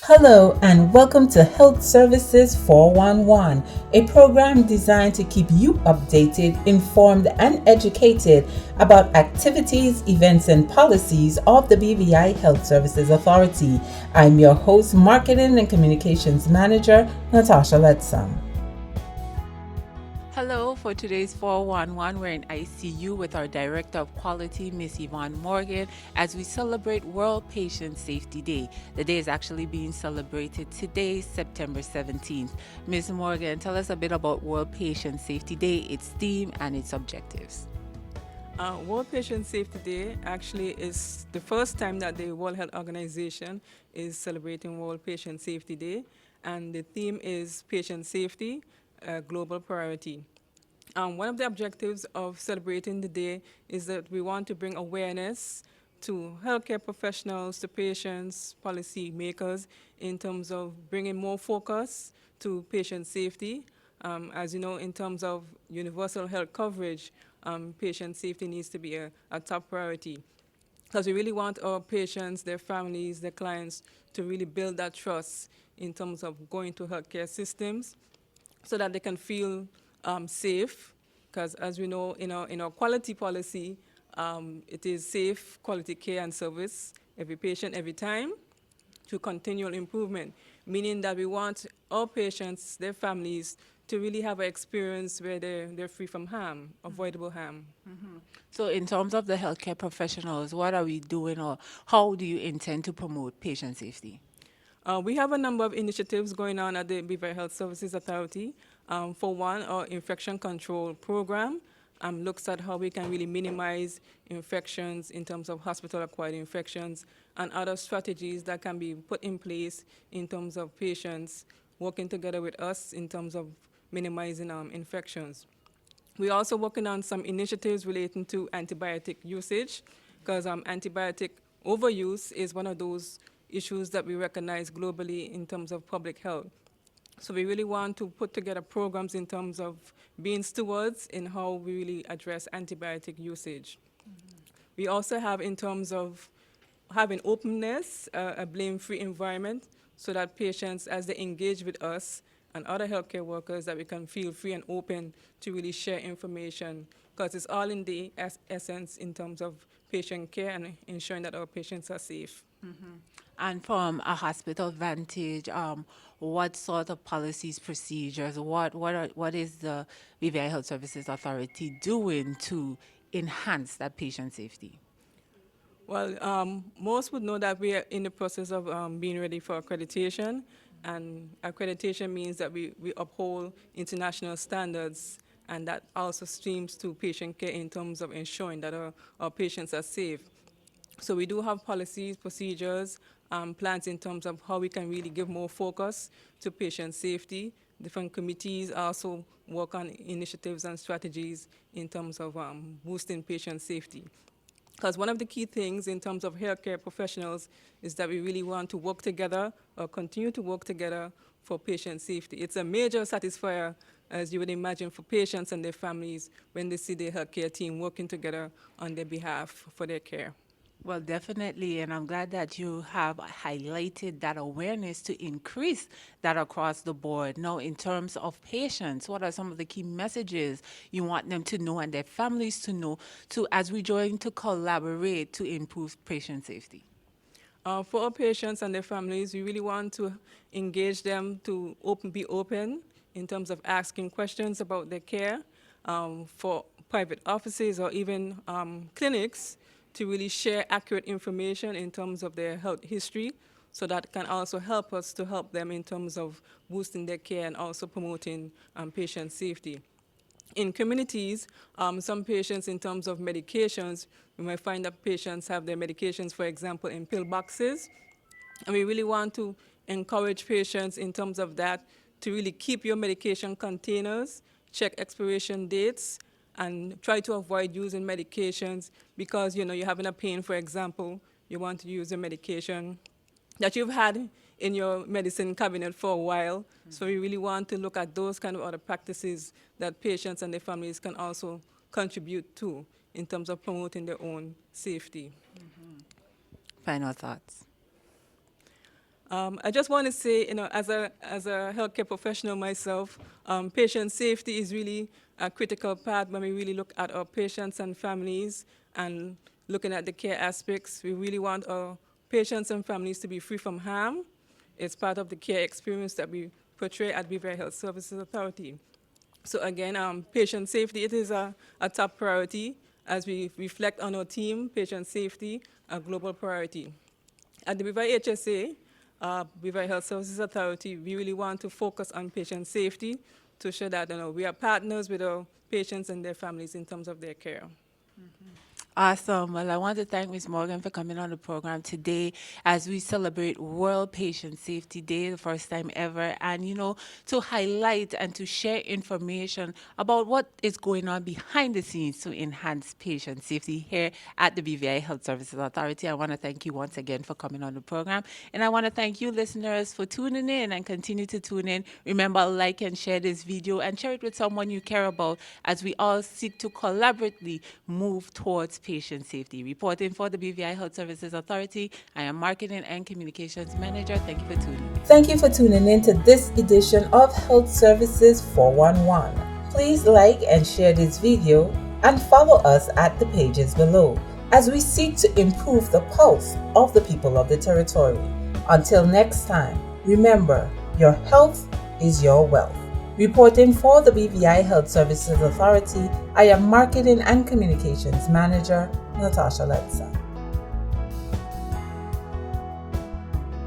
Hello and welcome to Health Services 411, a program designed to keep you updated, informed, and educated about activities, events, and policies of the BVI Health Services Authority. I'm your host, Marketing and Communications Manager, Natasha Letzam. Hello, for today's 411, we're in ICU with our Director of Quality, Miss Yvonne Morgan, as we celebrate World Patient Safety Day. The day is actually being celebrated today, September 17th. Ms. Morgan, tell us a bit about World Patient Safety Day, its theme, and its objectives. World Patient Safety Day actually is the first time that the World Health Organization is celebrating World Patient Safety Day, and the theme is patient safety, a global priority. One of the objectives of celebrating the day is that we want to bring awareness to healthcare professionals, to patients, policy makers, in terms of bringing more focus to patient safety. As you know, in terms of universal health coverage, patient safety needs to be a top priority because we really want our patients, their families, their clients to really build that trust in terms of going to healthcare systems so that they can feel safe. Because as we know, in our quality policy, it is safe, quality care and service, every patient, every time, to continual improvement, meaning that we want our patients, their families, to really have an experience where they're free from harm, avoidable harm. So, in terms of the healthcare professionals, what are we doing, or how do you intend to promote patient safety? We have a number of initiatives going on at the Beaver Health Services Authority. For one, our infection control program looks at how we can really minimize infections in terms of hospital-acquired infections and other strategies that can be put in place in terms of patients working together with us in terms of minimizing infections. We're also working on some initiatives relating to antibiotic usage because antibiotic overuse is one of those issues that we recognize globally in terms of public health. So we really want to put together programs in terms of being stewards in how we really address antibiotic usage. We also have in terms of having openness, a blame-free environment, so that patients, as they engage with us and other healthcare workers, that we can feel free and open to really share information, because it's all in the essence in terms of patient care and ensuring that our patients are safe. And from a hospital vantage, what sort of policies, procedures, what is the BVI Health Services Authority doing to enhance that patient safety? Well, most would know that we are in the process of being ready for accreditation, and accreditation means that we uphold international standards, and that also streams to patient care in terms of ensuring that our patients are safe. So we do have policies, procedures, plans in terms of how we can really give more focus to patient safety. Different committees also work on initiatives and strategies in terms of boosting patient safety. Because one of the key things in terms of healthcare professionals is that we really want to work together or continue to work together for patient safety. It's a major satisfier, as you would imagine, for patients and their families when they see their healthcare team working together on their behalf for their care. Well, definitely, and I'm glad that you have highlighted that awareness to increase that across the board. Now, in terms of patients, what are some of the key messages you want them to know and their families to know to as we join to collaborate to improve patient safety? For our patients and their families, we really want to engage them to be open in terms of asking questions about their care, for private offices or even clinics to really share accurate information in terms of their health history, so that can also help us to help them in terms of boosting their care and also promoting patient safety. In communities, some patients, in terms of medications, we might find that patients have their medications, for example, in pill boxes. And we really want to encourage patients in terms of that to really keep your medication containers, check expiration dates, and try to avoid using medications because you're having a pain, for example, you want to use a medication that you've had in your medicine cabinet for a while. So we really want to look at those kind of other practices that patients and their families can also contribute to in terms of promoting their own safety. Final thoughts. I just want to say, as a healthcare professional myself, patient safety is really a critical part when we really look at our patients and families and looking at the care aspects. We really want our patients and families to be free from harm. It's part of the care experience that we portray at BVI Health Services Authority. So again, patient safety, it is a top priority as we reflect on our team, patient safety, a global priority. At the BVI HSA, BVI Health Services Authority, we really want to focus on patient safety to show that we are partners with our patients and their families in terms of their care. Awesome. Well, I want to thank Ms. Morgan for coming on the program today as we celebrate World Patient Safety Day, the first time ever, and, to highlight and to share information about what is going on behind the scenes to enhance patient safety here at the BVI Health Services Authority. I want to thank you once again for coming on the program, and I want to thank you, listeners, for tuning in and continue to tune in. Remember, like and share this video and share it with someone you care about as we all seek to collaboratively move towards patient safety. Reporting for the BVI Health Services Authority, I am Marketing and Communications Manager. Thank you for tuning in. Thank you for tuning in to this edition of Health Services 411. Please like and share this video and follow us at the pages below as we seek to improve the pulse of the people of the territory. Until next time, remember, your health is your wealth. Reporting for the BVI Health Services Authority, I am Marketing and Communications Manager, Natasha Letza.